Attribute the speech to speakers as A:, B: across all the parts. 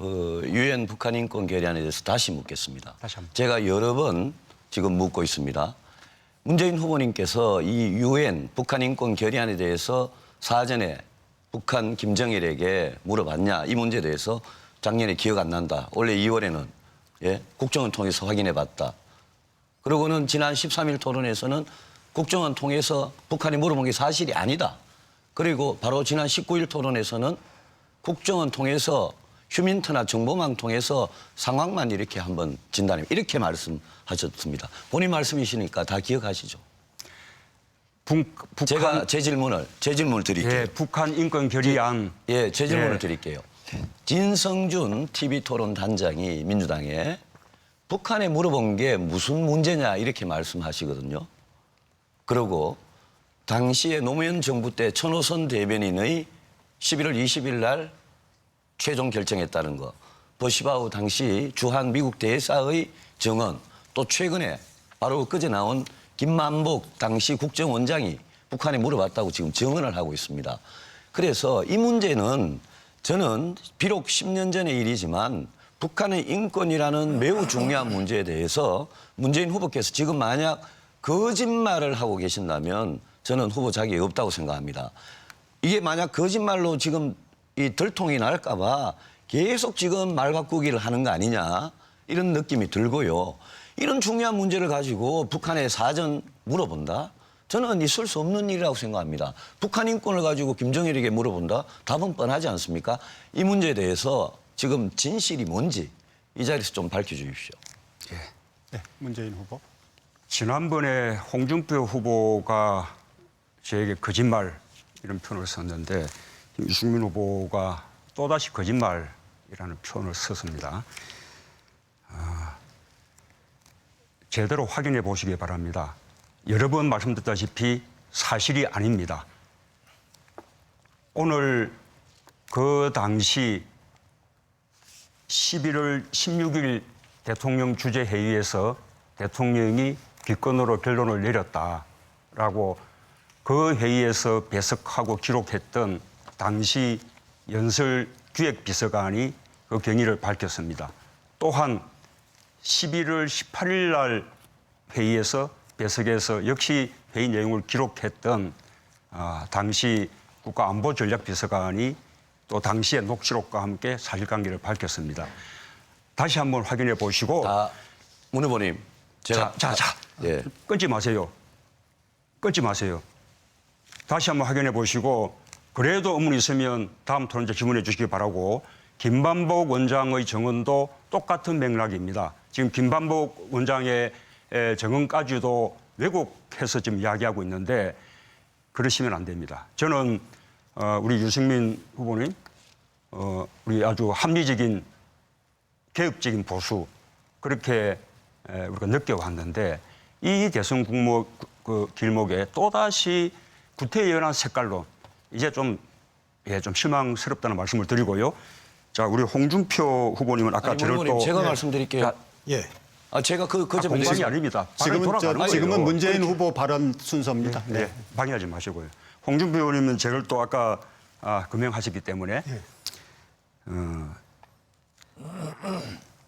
A: 유엔 북한 인권 결의안에 대해서 다시 묻겠습니다.
B: 다시 한번.
A: 제가 여러 번 지금 묻고 있습니다. 문재인 후보님께서 이 유엔 북한 인권 결의안에 대해서 사전에 북한 김정일에게 물어봤냐 이 문제에 대해서 작년에 기억 안 난다. 올해 2월에는 국정원 통해서 확인해봤다. 그러고는 지난 13일 토론에서는 국정원 통해서 북한이 물어본 게 사실이 아니다. 그리고 바로 지난 19일 토론에서는 국정원 통해서 휴민트나 정보망 통해서 상황만 이렇게 한번 진단해 이렇게 말씀하셨습니다. 본인 말씀이시니까 다 기억하시죠? 제가 제 질문을 드릴게요.
B: 예, 북한 인권 결의안.
A: 제 질문을 드릴게요. 진성준 TV토론 단장이 민주당에 북한에 물어본 게 무슨 문제냐 이렇게 말씀하시거든요. 그리고 당시에 노무현 정부 때 천호선 대변인의 11월 20일 날 최종 결정했다는 거. 버시바우 당시 주한 미국 대사의 정언, 또 최근에 바로 그제 나온 김만복 당시 국정원장이 북한에 물어봤다고 지금 정언을 하고 있습니다. 그래서 이 문제는 저는 비록 10년 전의 일이지만 북한의 인권이라는 매우 중요한 문제에 대해서 문재인 후보께서 지금 만약 거짓말을 하고 계신다면 저는 후보 자격이 없다고 생각합니다. 이게 만약 거짓말로 지금 이 들통이 날까 봐 계속 지금 말 바꾸기를 하는 거 아니냐 이런 느낌이 들고요. 이런 중요한 문제를 가지고 북한에 사전 물어본다? 저는 있을 수 없는 일이라고 생각합니다. 북한 인권을 가지고 김정일에게 물어본다? 답은 뻔하지 않습니까? 이 문제에 대해서 지금 진실이 뭔지 이 자리에서 좀 밝혀주십시오.
B: 예. 네, 문재인 후보. 지난번에 홍준표 후보가 저에게 거짓말 이런 표현을 썼는데 유승민 후보가 또다시 거짓말이라는 표현을 썼습니다. 제대로 확인해 보시기 바랍니다. 여러 번 말씀드렸다시피 사실이 아닙니다. 오늘 그 당시 11월 16일 대통령 주재회의에서 대통령이 기권으로 결론을 내렸다라고 그 회의에서 배석하고 기록했던 당시 연설기획비서관이 그 경위를 밝혔습니다. 또한 11월 18일 날 회의에서 배석에서 역시 회의 내용을 기록했던 당시 국가안보전략비서관이 또 당시의 녹취록과 함께 사실관계를 밝혔습니다. 다시 한번 확인해 보시고.
A: 문 후보님. 제가
B: 예. 끊지 마세요. 끊지 마세요. 다시 한번 확인해 보시고 그래도 의문이 있으면 다음 토론자 질문해 주시기 바라고. 김반복 원장의 정언도 똑같은 맥락입니다. 지금 김반복 원장의 정언까지도 왜곡해서 지금 이야기하고 있는데 그러시면 안 됩니다. 저는 우리 유승민 후보님 우리 아주 합리적인 개혁적인 보수 그렇게 우리가 느껴왔는데 이 대선 길목에 또다시 구태연한 색깔로 이제 좀 실망스럽다는 말씀을 드리고요. 자, 우리 홍준표 후보님은 아까 저를 또
A: 제가 말씀드릴게요.
C: 예.
A: 제가 그
B: 점에 공방이 아닙니다.
C: 지금은 문재인 후보 발언 순서입니다.
B: 네. 네. 방해하지 마시고요. 홍준표 의원님은 저를 또 아까 금명하셨기 때문에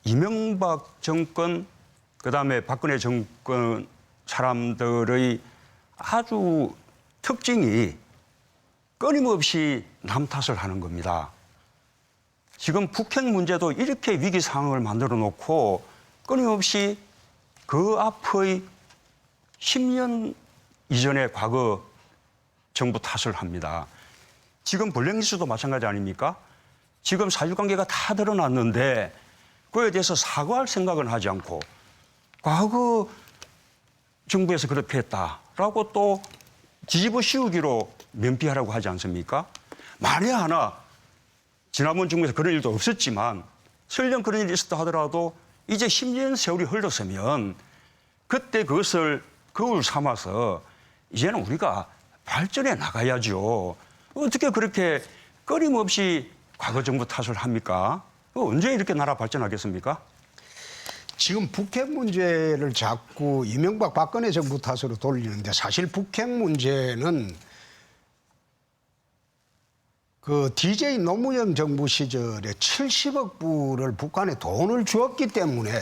B: 이명박 정권 그다음에 박근혜 정권 사람들의 아주 특징이 끊임없이 남 탓을 하는 겁니다. 지금 북핵 문제도 이렇게 위기 상황을 만들어 놓고 끊임없이 그 앞의 10년 이전의 과거 정부 탓을 합니다. 지금 블랙리스트도 마찬가지 아닙니까? 지금 사실관계가 다 드러났는데 그에 대해서 사과할 생각은 하지 않고 과거 정부에서 그렇게 했다라고 또 뒤집어 씌우기로 면피하라고 하지 않습니까? 만에 하나 지난번 정부에서 그런 일도 없었지만 설령 그런 일이 있었다 하더라도 이제 10년 세월이 흘렀으면 그때 그것을 거울 삼아서 이제는 우리가 발전해 나가야죠. 어떻게 그렇게 끊임없이 과거 정부 탓을 합니까? 언제 이렇게 나라 발전하겠습니까?
C: 지금 북핵 문제를 자꾸 이명박 박근혜 정부 탓으로 돌리는데 사실 북핵 문제는 그 DJ 노무현 정부 시절에 70억 불을 북한에 돈을 주었기 때문에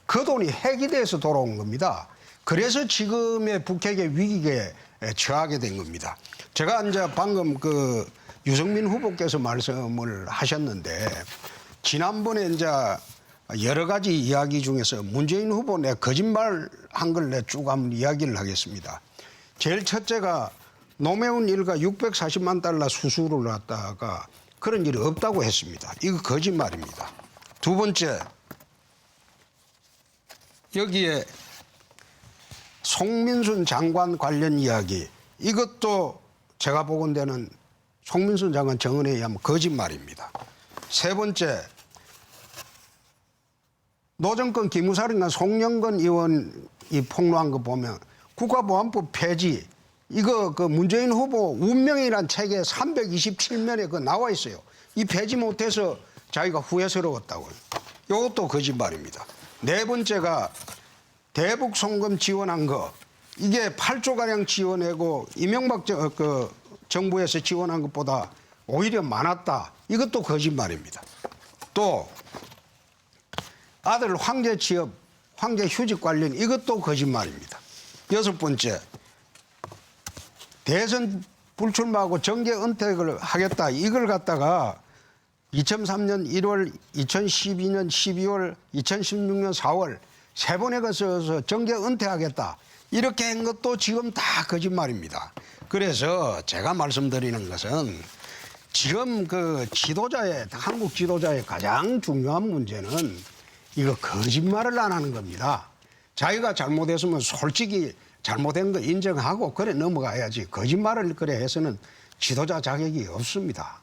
C: 그 돈이 핵이 돼서 돌아온 겁니다. 그래서 지금의 북핵의 위기에 처하게 된 겁니다. 제가 이제 방금 그 유승민 후보께서 말씀을 하셨는데 지난번에 이제 여러 가지 이야기 중에서 문재인 후보 내 거짓말 한 걸 내 쭉 한번 이야기를 하겠습니다. 제일 첫째가 노무현 일가 640만 달러 수수를 갖다가 그런 일이 없다고 했습니다. 이거 거짓말입니다. 두 번째, 여기에 송민순 장관 관련 이야기, 이것도 제가 보건대는 송민순 장관 정언에 의하면 거짓말입니다. 세 번째, 노정권 기무사령관 송영건 의원이 폭로한 거 보면 국가보안법 폐지, 이거 그 문재인 후보 운명이란 책에 327면에 그 나와 있어요. 이 폐지 못해서 자기가 후회스러웠다고요. 이것도 거짓말입니다. 네 번째가 대북 송금 지원한 거, 이게 8조가량 지원하고 이명박 정부에서 지원한 것보다 오히려 많았다. 이것도 거짓말입니다. 또 아들 황제 취업, 황제 휴직 관련, 이것도 거짓말입니다. 여섯 번째, 대선 불출마하고 정계 은퇴를 하겠다. 이걸 갖다가 2003년 1월, 2012년 12월, 2016년 4월 세 번에 걸쳐서 정계 은퇴하겠다. 이렇게 한 것도 지금 다 거짓말입니다. 그래서 제가 말씀드리는 것은 지금 그 지도자의, 한국 지도자의 가장 중요한 문제는 이거 거짓말을 안 하는 겁니다. 자기가 잘못했으면 솔직히 잘못된 거 인정하고 그래 넘어가야지, 거짓말을 그래 해서는 지도자 자격이 없습니다.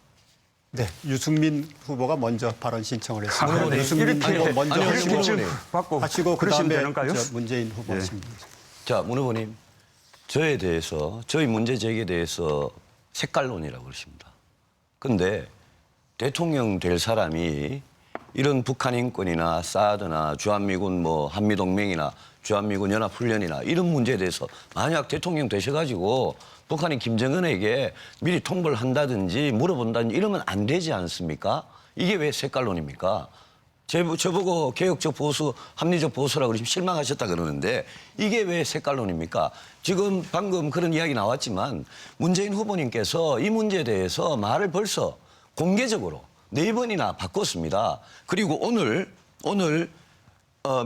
D: 네, 유승민 후보가 먼저 발언 신청을 했습니다.
A: 네.
D: 유승민 후보 먼저
A: 아니요,
B: 그러시면
D: 하시고 그다음에
B: 되는가요?
D: 문재인 후보
B: 네.
D: 하십니다.
A: 자, 문 후보님, 저에 대해서, 저희 문제 제기에 대해서 색깔론이라고 그러십니다. 근데 대통령 될 사람이 이런 북한 인권이나 사드나 주한미군 뭐 한미동맹이나 주한미군 연합훈련이나 이런 문제에 대해서 만약 대통령 되셔가지고 북한이 김정은에게 미리 통보를 한다든지 물어본다든지 이러면 안 되지 않습니까? 이게 왜 색깔론입니까? 저보고 개혁적 보수, 합리적 보수라고 그러시면 실망하셨다 그러는데 이게 왜 색깔론입니까? 지금 방금 그런 이야기 나왔지만 문재인 후보님께서 이 문제에 대해서 말을 벌써 공개적으로 4번이나 바꿨습니다. 그리고 오늘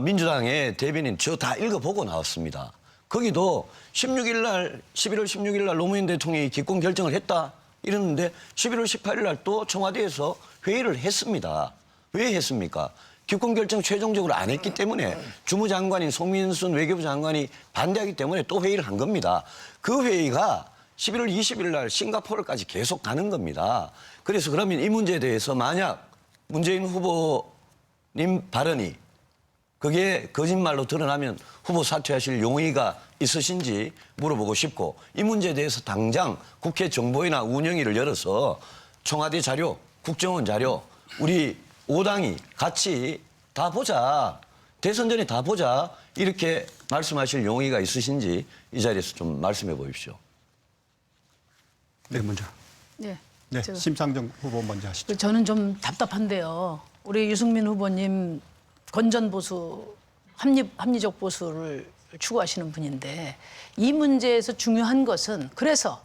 A: 민주당의 대변인 저 다 읽어보고 나왔습니다. 거기도 11월 16일 날 노무현 대통령이 기권 결정을 했다 이러는데 11월 18일 날 또 청와대에서 회의를 했습니다. 왜 했습니까? 기권 결정 최종적으로 안 했기 때문에 주무장관인 송민순 외교부 장관이 반대하기 때문에 또 회의를 한 겁니다. 그 회의가 11월 20일 날 싱가포르까지 계속 가는 겁니다. 그래서 그러면 이 문제에 대해서 만약 문재인 후보님 발언이 그게 거짓말로 드러나면 후보 사퇴하실 용의가 있으신지 물어보고 싶고 이 문제에 대해서 당장 국회 정보위나 운영위를 열어서 청와대 자료, 국정원 자료 우리 5당이 같이 다 보자. 대선 전에 다 보자. 이렇게 말씀하실 용의가 있으신지 이 자리에서 좀 말씀해 보십시오.
B: 네, 먼저.
E: 네.
D: 네, 심상정 후보 먼저 하시죠.
E: 저는 좀 답답한데요. 우리 유승민 후보님 건전 보수, 합리적 보수를 추구하시는 분인데 이 문제에서 중요한 것은 그래서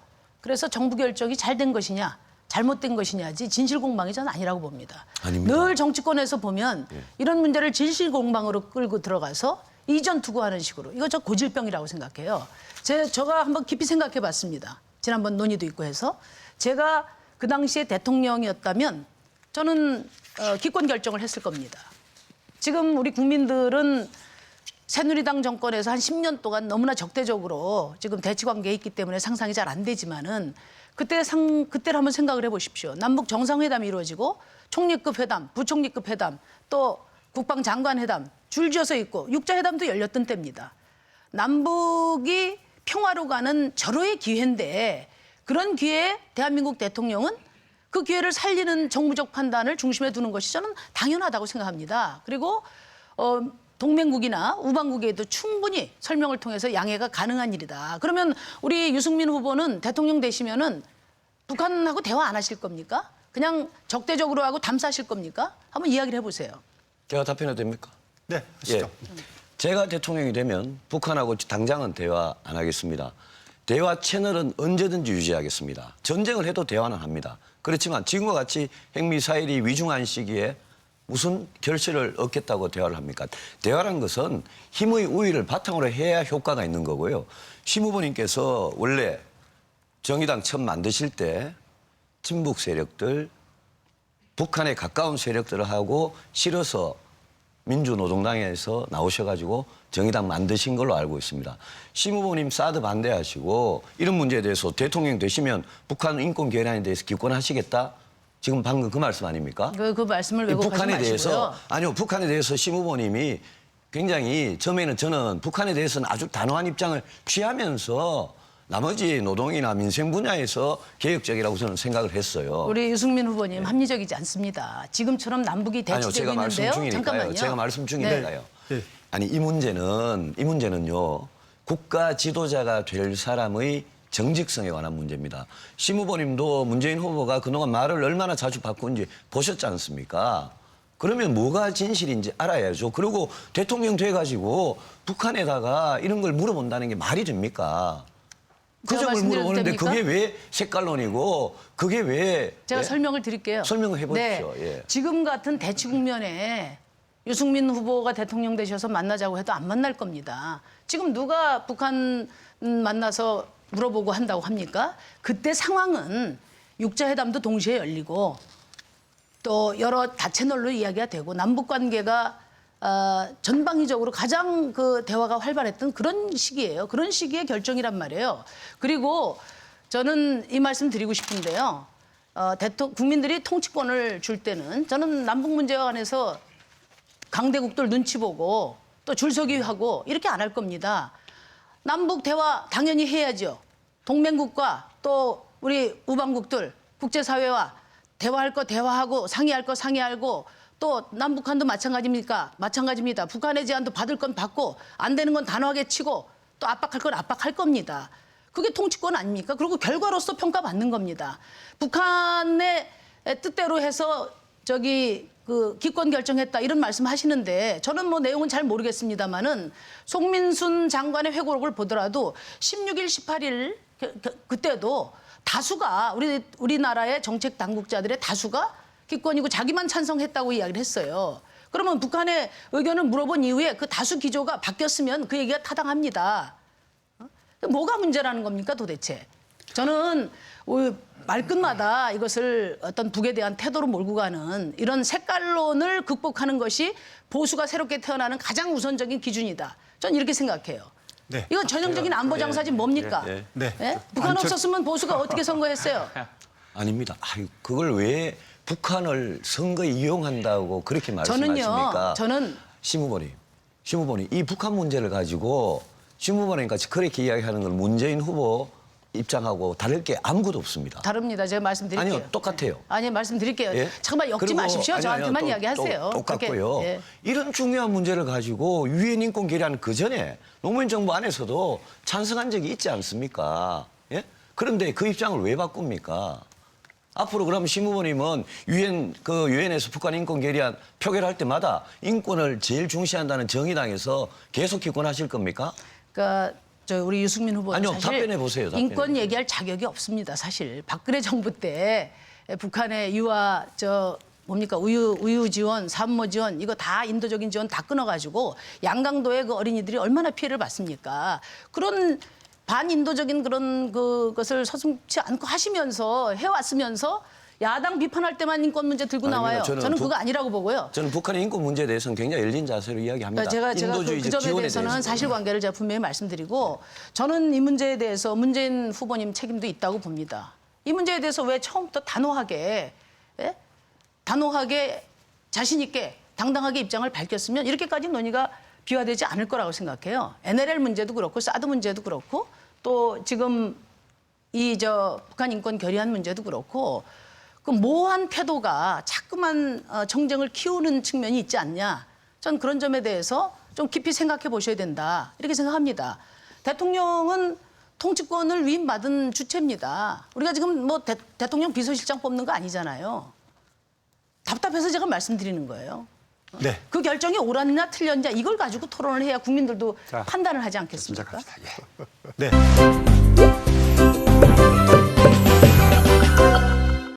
E: 정부 결정이 잘 된 것이냐 잘못된 것이냐지 진실공방이 저는 아니라고 봅니다.
A: 아닙니다.
E: 늘 정치권에서 보면 이런 문제를 진실공방으로 끌고 들어가서 이전 투구하는 식으로 이거 저 고질병이라고 생각해요. 제가 한번 깊이 생각해 봤습니다. 지난번 논의도 있고 해서 제가 그 당시에 대통령이었다면 저는 기권 결정을 했을 겁니다. 지금 우리 국민들은 새누리당 정권에서 한 10년 동안 너무나 적대적으로 지금 대치 관계에 있기 때문에 상상이 잘 안 되지만은 그때를 한번 생각을 해보십시오. 남북 정상회담이 이루어지고 총리급 회담, 부총리급 회담, 또 국방장관 회담 줄지어서 있고 육자회담도 열렸던 때입니다. 남북이 평화로 가는 절호의 기회인데 그런 기회에 대한민국 대통령은 그 기회를 살리는 정무적 판단을 중심에 두는 것이 저는 당연하다고 생각합니다. 그리고 동맹국이나 우방국에도 충분히 설명을 통해서 양해가 가능한 일이다. 그러면 우리 유승민 후보는 대통령 되시면은 북한하고 대화 안 하실 겁니까? 그냥 적대적으로 하고 담사실 겁니까? 한번 이야기를 해보세요.
A: 제가 답변해도 됩니까?
D: 네, 하시죠.
A: 제가 대통령이 되면 북한하고 당장은 대화 안 하겠습니다. 대화 채널은 언제든지 유지하겠습니다. 전쟁을 해도 대화는 합니다. 그렇지만 지금과 같이 핵미사일이 위중한 시기에 무슨 결실을 얻겠다고 대화를 합니까? 대화란 것은 힘의 우위를 바탕으로 해야 효과가 있는 거고요. 심 후보님께서 원래 정의당 처음 만드실 때 친북 세력들, 북한에 가까운 세력들하고 실어서 민주노동당에서 나오셔가지고 정의당 만드신 걸로 알고 있습니다. 심 후보님 사드 반대하시고 이런 문제에 대해서 대통령 되시면 북한 인권 개량에 대해서 기권하시겠다? 지금 방금 그 말씀 아닙니까?
E: 그 말씀을 왜곡하지
A: 북한에
E: 마시고요.
A: 대해서 아니요, 북한에 대해서 심 후보님이 굉장히 처음에는 저는 북한에 대해서는 아주 단호한 입장을 취하면서 나머지 노동이나 민생 분야에서 개혁적이라고 저는 생각을 했어요.
E: 우리 유승민 후보님 합리적이지 않습니다. 지금처럼 남북이
A: 아니요,
E: 대치되고
A: 제가 말씀
E: 있는데요.
A: 중이니까요.
E: 잠깐만요.
A: 제가 말씀 중이니까요.
D: 네.
A: 아니 이 문제는요. 국가 지도자가 될 사람의 정직성에 관한 문제입니다. 심 후보님도 문재인 후보가 그동안 말을 얼마나 자주 바꾼지 보셨지 않습니까? 그러면 뭐가 진실인지 알아야죠. 그리고 대통령 돼가지고 북한에다가 이런 걸 물어본다는 게 말이 됩니까? 그
E: 제가
A: 점을
E: 말씀드려도
A: 물어보는데
E: 됩니까?
A: 그게 왜 색깔론이고 그게 왜
E: 제가
A: 예?
E: 설명을 드릴게요.
A: 설명을 해보십시오.
E: 네.
A: 예.
E: 지금 같은 대치 국면에 유승민 후보가 대통령 되셔서 만나자고 해도 안 만날 겁니다. 지금 누가 북한 만나서 물어보고 한다고 합니까? 그때 상황은 육자회담도 동시에 열리고 또 여러 다채널로 이야기가 되고 남북 관계가 전방위적으로 가장 그 대화가 활발했던 그런 시기예요. 그런 시기의 결정이란 말이에요. 그리고 저는 이 말씀 드리고 싶은데요. 국민들이 통치권을 줄 때는 저는 남북 문제와 관해서 강대국들 눈치 보고 또 줄서기 하고 이렇게 안 할 겁니다. 남북 대화 당연히 해야죠. 동맹국과 또 우리 우방국들 국제사회와 대화할 거 대화하고 상의할 거 상의하고 또 남북한도 마찬가지입니다. 북한의 제안도 받을 건 받고 안 되는 건 단호하게 치고 또 압박할 건 압박할 겁니다. 그게 통치권 아닙니까? 그리고 결과로서 평가받는 겁니다. 북한의 뜻대로 해서 그 기권 결정했다 이런 말씀하시는데 저는 뭐 내용은 잘 모르겠습니다만은 송민순 장관의 회고록을 보더라도 16일, 18일 그때도 다수가 우리나라의 정책 당국자들의 다수가 기권이고 자기만 찬성했다고 이야기를 했어요. 그러면 북한의 의견을 물어본 이후에 그 다수 기조가 바뀌었으면 그 얘기가 타당합니다. 뭐가 문제라는 겁니까 도대체? 저는 말끝마다 이것을 어떤 북에 대한 태도로 몰고 가는 이런 색깔론을 극복하는 것이 보수가 새롭게 태어나는 가장 우선적인 기준이다. 저는 이렇게 생각해요.
D: 네.
E: 이건 전형적인 안보 장사지 뭡니까?
D: 네.
E: 예? 북한 없었으면 보수가 어떻게 선거했어요?
A: 아닙니다. 아유, 그걸 왜 북한을 선거에 이용한다고 그렇게 말씀하십니까?
E: 저는
A: 심 후보님, 이 북한 문제를 가지고 심 후보님 같이 그렇게 이야기하는 건 문재인 후보 입장하고 다를 게 아무것도 없습니다.
E: 다릅니다. 제가 말씀드릴게요.
A: 아니요, 똑같아요.
E: 아니 말씀드릴게요.
A: 예?
E: 잠깐만 엮지
A: 그리고
E: 마십시오.
A: 아니요,
E: 저한테만
A: 또
E: 이야기하세요.
A: 똑같고요.
E: 그렇게, 예.
A: 이런 중요한 문제를 가지고 유엔 인권 결의안 그 전에 노무현 정부 안에서도 찬성한 적이 있지 않습니까? 예? 그런데 그 입장을 왜 바꿉니까? 앞으로 그러면 심 후보님은 유엔에서 북한 인권 결의안 표결할 때마다 인권을 제일 중시한다는 정의당에서 계속 기권하실 겁니까?
E: 그러니까 우리 유승민 후보는
A: 아니요,
E: 사실
A: 답변해 보세요. 답변해
E: 인권
A: 보세요.
E: 얘기할 자격이 없습니다. 사실 박근혜 정부 때 북한의 유아 우유 지원, 산모 지원 이거 다 인도적인 지원 다 끊어가지고 양강도의 그 어린이들이 얼마나 피해를 받습니까? 그런 반인도적인 그런 그것을 서슴지 않고 하시면서 해왔으면서 야당 비판할 때만 인권 문제 들고
A: 아닙니다.
E: 나와요. 저는 그거 아니라고 보고요.
A: 저는 북한의 인권 문제에 대해서는 굉장히 열린 자세로 이야기합니다.
E: 제가 그
A: 인도주의적
E: 점에
A: 지원에
E: 대해서는
A: 대해서는.
E: 사실관계를 제가 분명히 말씀드리고 저는 이 문제에 대해서 문재인 후보님 책임도 있다고 봅니다. 이 문제에 대해서 왜 처음부터 단호하게 자신 있게 당당하게 입장을 밝혔으면 이렇게까지 논의가 비화되지 않을 거라고 생각해요. NLL 문제도 그렇고 사드 문제도 그렇고 또 지금 북한 인권 결의안 문제도 그렇고 그 모호한 태도가 자꾸만 정쟁을 키우는 측면이 있지 않냐. 전 그런 점에 대해서 좀 깊이 생각해 보셔야 된다. 이렇게 생각합니다. 대통령은 통치권을 위임받은 주체입니다. 우리가 지금 뭐 대통령 비서실장 뽑는 거 아니잖아요. 답답해서 제가 말씀드리는 거예요.
D: 네.
E: 그 결정이 옳았냐 틀렸냐 이걸 가지고 토론을 해야 국민들도
B: 자,
E: 판단을 하지 않겠습니까?
B: 시작합시다. 예.
D: 네.